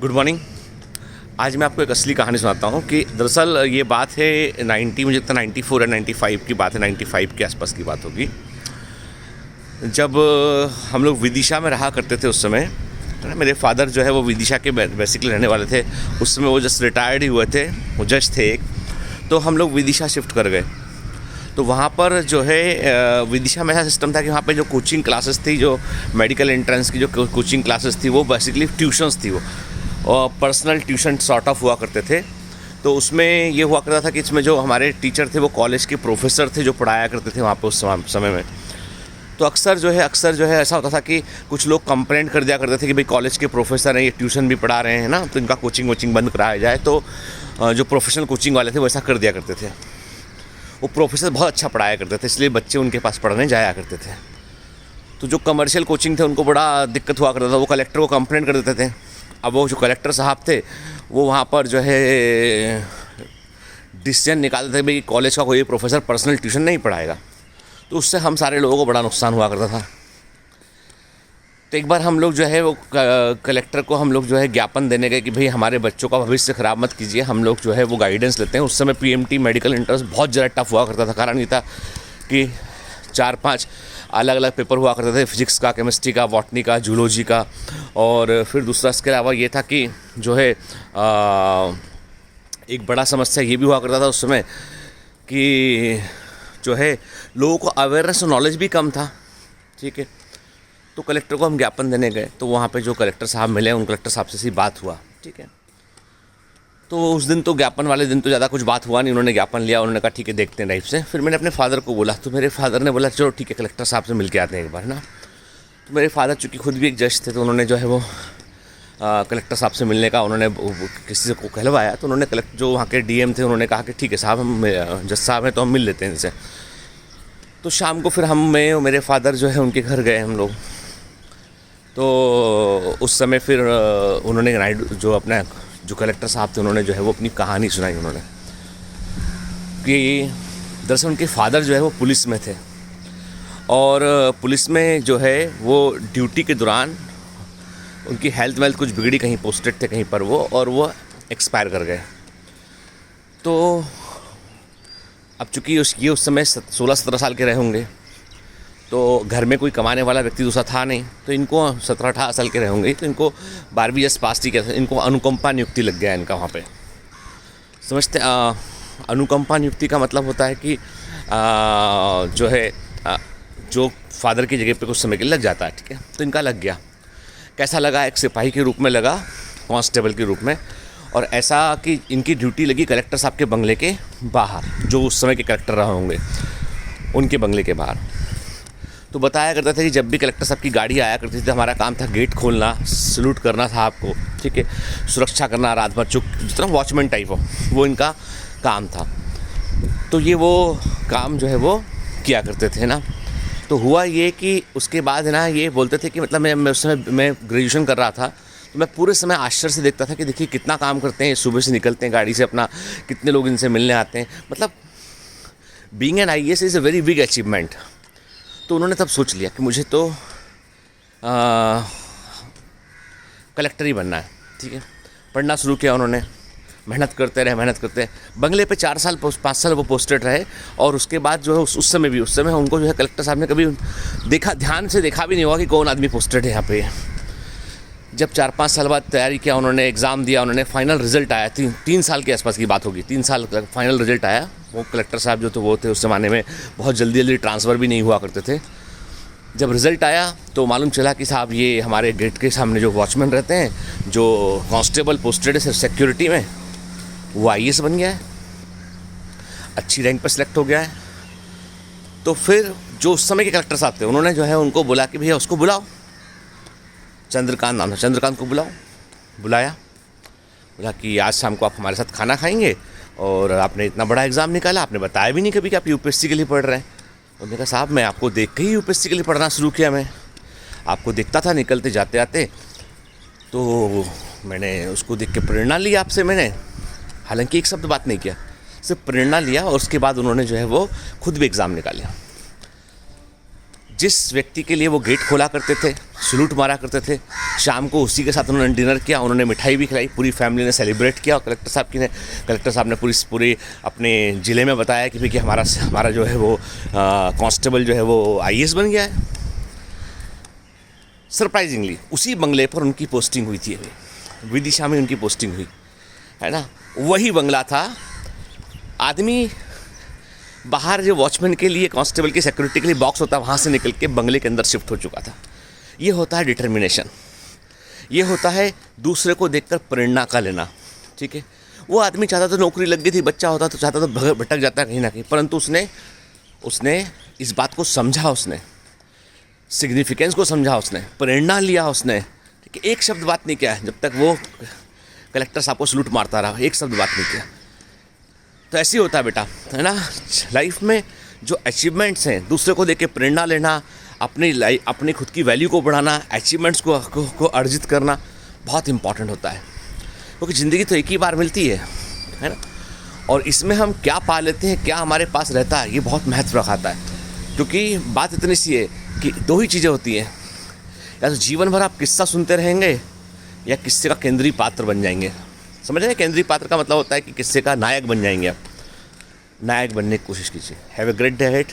Good morning. आज मैं आपको एक असली कहानी सुनाता हूँ कि दरअसल ये बात है 90 मुझे लगता है 94 या 95 की बात है, 95 के आसपास की बात होगी। जब हम लोग विदिशा में रहा करते थे उस समय, मेरे फादर जो है वो विदिशा के बेसिकली रहने वाले थे। उस समय वो जस्ट रिटायर्ड ही हुए थे, वो जज थे एक। तो हम लोग विदिशा शिफ्ट कर गए। तो वहाँ पर जो है विदिशा में ऐसा सिस्टम था कि वहाँ पे जो कोचिंग क्लासेस थी, जो मेडिकल एंट्रेंस की जो कोचिंग क्लासेस थी, वो बेसिकली ट्यूशन्स थी वो, और पर्सनल ट्यूशन सॉर्ट ऑफ हुआ करते थे। तो उसमें ये हुआ करता था कि इसमें जो हमारे टीचर थे वो कॉलेज के प्रोफेसर थे जो पढ़ाया करते थे वहाँ पे उस समय में। तो अक्सर जो है ऐसा होता था कि कुछ लोग कंप्लेंट कर दिया करते थे कि भाई कॉलेज के प्रोफेसर हैं, ये ट्यूशन भी पढ़ा रहे हैं ना, तो इनका कोचिंग बंद कराया जाए। तो जो प्रोफेशनल कोचिंग वाले थे वो ऐसा कर दिया करते थे। वो प्रोफेसर बहुत अच्छा पढ़ाया करते थे, इसलिए बच्चे उनके पास पढ़ने जाया करते थे। तो जो कमर्शियल कोचिंग थे उनको बड़ा दिक्कत हुआ करता था, वो कलेक्टर को कंप्लेंट कर देते थे। अब वो जो कलेक्टर साहब थे वो वहाँ पर जो है डिसीजन निकालते थे भाई कॉलेज का कोई प्रोफेसर पर्सनल ट्यूशन नहीं पढ़ाएगा। तो उससे हम सारे लोगों को बड़ा नुकसान हुआ करता था। तो एक बार हम लोग जो है वो कलेक्टर को हम लोग जो है ज्ञापन देने गए कि भाई हमारे बच्चों का भविष्य ख़राब मत कीजिए, हम लोग जो है वो गाइडेंस लेते हैं। उस समय पीएमटी मेडिकल एंट्रेंस बहुत ज़्यादा टफ हुआ करता था। कारण ये था कि 4-5 अलग अलग पेपर हुआ करते थे, फिजिक्स का, केमिस्ट्री का, बॉटनी का, जूलॉजी का। और फिर दूसरा इसके अलावा ये था कि जो है एक बड़ा समस्या ये भी हुआ करता था उस समय कि जो है लोगों को अवेयरनेस और नॉलेज भी कम था। ठीक है, तो कलेक्टर को हम ज्ञापन देने गए। तो वहाँ पे जो कलेक्टर साहब मिले, उन कलेक्टर साहब से सी बात हुआ। ठीक है, तो उस दिन तो ज्ञापन वाले दिन तो ज़्यादा कुछ बात हुआ नहीं। उन्होंने ज्ञापन लिया, उन्होंने कहा ठीक है देखते हैं टाइप से। फिर मैंने अपने फादर को बोला, तो मेरे फादर ने बोला चलो ठीक है कलेक्टर साहब से मिल के आते हैं एक बार ना। तो मेरे फादर चूँकि खुद भी एक जज थे, तो उन्होंने जो है वो कलेक्टर साहब से मिलने का उन्होंने किसी को कहलवाया। तो उन्होंने कलेक्टर जो वहाँ के डीएम थे उन्होंने कहा कि ठीक है साहब, हम जज साहब हैं तो हम मिल लेते हैं इनसे। तो शाम को फिर मैं और मेरे फादर जो है उनके घर गए हम लोग। तो उस समय फिर उन्होंने जो कलेक्टर साहब थे उन्होंने जो है वो अपनी कहानी सुनाई। उन्होंने कि दरअसल उनके फादर जो है वो पुलिस में थे, और पुलिस में जो है वो ड्यूटी के दौरान उनकी हेल्थ कुछ बिगड़ी, कहीं पोस्टेड थे कहीं पर वो, और वो एक्सपायर कर गए। तो अब चूँकि ये उस समय 16-17 साल के रहे होंगे, तो घर में कोई कमाने वाला व्यक्ति दूसरा था नहीं, तो इनको 17-18 साल के रहे होंगे, तो इनको 12वीं जस्ट पास ही किया था। इनको अनुकंपा नियुक्ति लग गया इनका वहाँ पे। समझते अनुकंपा नियुक्ति का मतलब होता है कि जो है जो फादर की जगह पे कुछ समय के लिए लग जाता है। ठीक है, तो इनका लग गया। कैसा लगा? एक सिपाही के रूप में लगा, कांस्टेबल के रूप में। और ऐसा कि इनकी ड्यूटी लगी कलेक्टर साहब के बंगले के बाहर, जो उस समय के कलेक्टर रहे होंगे उनके बंगले के बाहर। तो बताया करता था कि जब भी कलेक्टर साहब की गाड़ी आया करती थी, हमारा काम था गेट खोलना, सल्यूट करना था आपको। ठीक है, सुरक्षा करना, रात भर चुप, जितना वॉचमैन टाइप हो, वो इनका काम था। तो ये वो काम जो है वो किया करते थे ना। तो हुआ ये कि उसके बाद है ना, ये बोलते थे कि मतलब मैं उस समय मैं ग्रेजुएशन कर रहा था, तो मैं पूरे समय आश्चर्य से देखता था कि देखिए कितना काम करते हैं, सुबह से निकलते हैं गाड़ी से अपना, कितने लोग इनसे मिलने आते हैं। मतलब being an IAS is a very big achievement. तो उन्होंने तब सोच लिया कि मुझे तो कलेक्टर ही बनना है। ठीक है, पढ़ना शुरू किया उन्होंने, मेहनत करते बंगले पे 4-5 साल वो पोस्टेड रहे। और उसके बाद जो है उस समय उनको जो है कलेक्टर साहब ने कभी ध्यान से देखा भी नहीं होगा कि कौन आदमी पोस्टेड है यहाँ पे। जब 4-5 साल बाद तैयारी किया उन्होंने, एग्ज़ाम दिया उन्होंने, फाइनल रिजल्ट आया, 3 साल के आसपास की बात होगी, 3 साल फाइनल रिजल्ट आया। वो कलेक्टर साहब जो थे वो थे उस ज़माने में बहुत जल्दी ट्रांसफ़र भी नहीं हुआ करते थे। जब रिज़ल्ट आया तो मालूम चला कि साहब ये हमारे गेट के सामने जो वॉचमैन रहते हैं, जो कांस्टेबल पोस्टेड है सिक्योरिटी में, वो आईएएस बन गया है, अच्छी रैंक पर सिलेक्ट हो गया है। तो फिर जो उस समय के कलेक्टर साहब थे उन्होंने जो है उनको बोला कि भैया उसको बुलाओ, चंद्रकांत नाम था, चंद्रकांत को बुलाया, बोला कि आज शाम को आप हमारे साथ खाना खाएंगे, और आपने इतना बड़ा एग्ज़ाम निकाला, आपने बताया भी नहीं कभी कि आप यूपीएससी के लिए पढ़ रहे हैं। उन्होंने कहा साहब मैं आपको देख के ही यूपीएससी के लिए पढ़ना शुरू किया, मैं आपको देखता था निकलते जाते आते, तो मैंने उसको देख के प्रेरणा ली आपसे। मैंने हालांकि एक शब्द बात नहीं किया, सिर्फ प्रेरणा लिया। और उसके बाद उन्होंने जो है वो खुद भी एग्ज़ाम निकाला। जिस व्यक्ति के लिए वो गेट खोला करते थे, सलूट मारा करते थे, शाम को उसी के साथ उन्होंने डिनर किया, उन्होंने मिठाई भी खिलाई, पूरी फैमिली ने सेलिब्रेट किया। और कलेक्टर साहब ने पूरे अपने ज़िले में बताया कि भाई कि हमारा जो है वो कांस्टेबल जो है वो IAS बन गया है। सरप्राइजिंगली उसी बंगले पर उनकी पोस्टिंग हुई थी, विदिशा में उनकी पोस्टिंग हुई है ना। वही बंगला था, आदमी बाहर जो वॉचमैन के लिए, कांस्टेबल की सिक्योरिटी के लिए बॉक्स होता है, वहाँ से निकल के बंगले के अंदर शिफ्ट हो चुका था। ये होता है डिटर्मिनेशन, ये होता है दूसरे को देखकर प्रेरणा का लेना। ठीक है, वो आदमी चाहता तो नौकरी लग गई थी, बच्चा होता तो चाहता तो भटक जाता कहीं ना कहीं, परंतु उसने इस बात को समझा, उसने सिग्निफिकेंस को समझा, उसने प्रेरणा लिया, उसने ठीक है, एक शब्द बात नहीं किया जब तक वो कलेक्टर साहब को सलूट मारता रहा, एक शब्द बात नहीं किया। तो ऐसे ही होता है बेटा, है ना। लाइफ में जो अचीवमेंट्स हैं, दूसरे को देख के प्रेरणा लेना, अपनी खुद की वैल्यू को बढ़ाना, अचीवमेंट्स को अर्जित करना बहुत इंपॉर्टेंट होता है, क्योंकि ज़िंदगी तो एक ही बार मिलती है ना। और इसमें हम क्या पा लेते हैं, क्या हमारे पास रहता है, ये बहुत महत्व रखाता है। क्योंकि बात इतनी सी है कि दो ही चीज़ें होती हैं, या तो जीवन भर आप किस्सा सुनते रहेंगे या किस्से का केंद्रीय पात्र बन जाएंगे। समझ रहे हैं, केंद्रीय पात्र का मतलब होता है कि किस्से का नायक बन जाएंगे आप। नायक बनने की कोशिश कीजिए। Have a great day ahead.